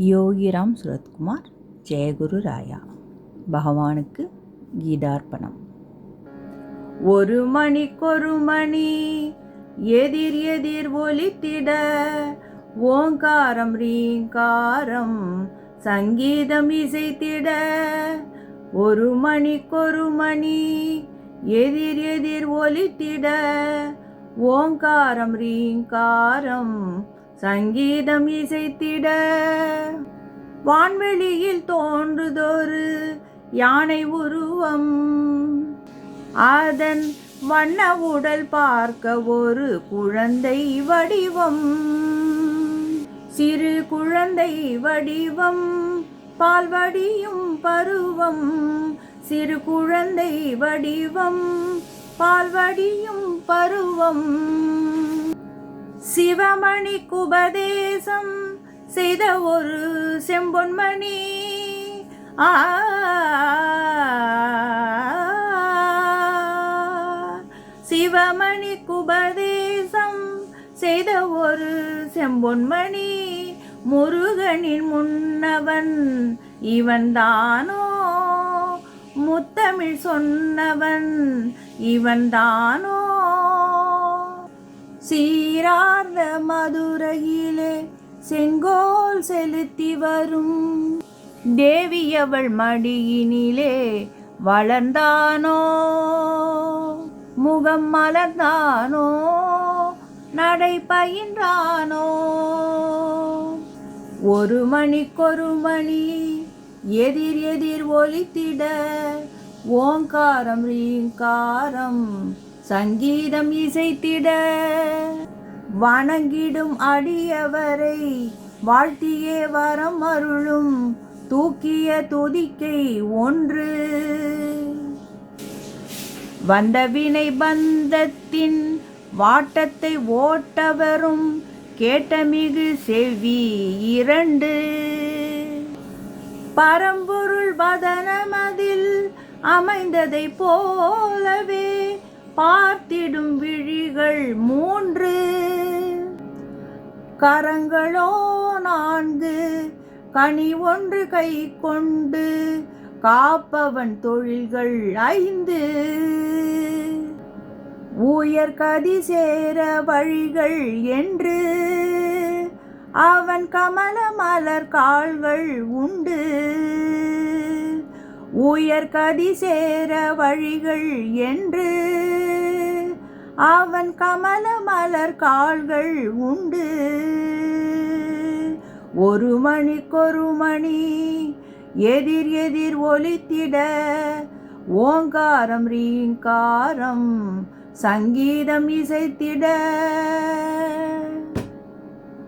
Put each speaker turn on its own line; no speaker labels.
யோகிராம் சுரத்குமார். ஜெயகுரு ராயா. பகவானுக்கு கீதார்ப்பணம். ஒரு மணிக்கொரு மணி எதிர் எதிர் ஒலித்திட, ஓங்காரம் ரீங்காரம் சங்கீதம் இசைத்திட. ஒரு மணிக்கொரு மணி எதிர் எதிர் ஒலித்திட, ஓங்காரம் ரீங்காரம் சங்கீதம் இசைத்திட. வான்வெளியில் தோன்றுதொரு யானை உருவம், அதன் வண்ண உடல் பார்க்க ஒரு குழந்தை வடிவம். சிறு குழந்தை வடிவம், பால்வடியும் பருவம். சிறு குழந்தை வடிவம், பால்வடியும் பருவம். சிவமணிக்கு உபதேசம் செய்த ஒரு செம்பொன்மணி. சிவமணிக்கு உபதேசம் செய்த ஒரு செம்பொன்மணி. முருகனின் முன்னவன் இவன்தானோ, முத்தமிழ் சொன்னவன் இவன்தானோ. சீரார்ந்த மதுரையிலே செங்கோல் செலுத்தி வரும் தேவியவள் மடியினிலே வளர்ந்தானோ. முகம் மலர்ந்தானோ, நடை பயின்றானோ. ஒரு மணிக்கொரு மணி எதிர் எதிர் ஒலித்திட, ஓங்காரம் ரீங்காரம் சங்கீதம் இசைத்திட. வணங்கிடும் அடியவரை வாழ்த்தியே வரம் அருளும் தூக்கிய துதிக்கை ஒன்று. வந்த வினை பந்தத்தின் வாட்டத்தை ஓட்டவரும் கேட்டமிகு செவி இரண்டு. பரம்பொருள் வதனமதில் அமைந்ததை போலவே பார்த்திடும் விழிகள் மூன்று. கரங்களோ நான்கு, கனி ஒன்று கை கொண்டு காப்பவன் தொழில்கள் ஐந்து. உயர் கதி சேர வழிகள் என்று அவன் கமல மலர் கால்கள் உண்டு. உயர் கதி சேர வழிகள் என்று அவன் கமல மலர் கால்கள் உண்டு. ஒரு மணிக்கொரு மணி எதிர் எதிர் ஒலித்திட, ஓங்காரம் ரீங்காரம் சங்கீதம் இசைத்திட.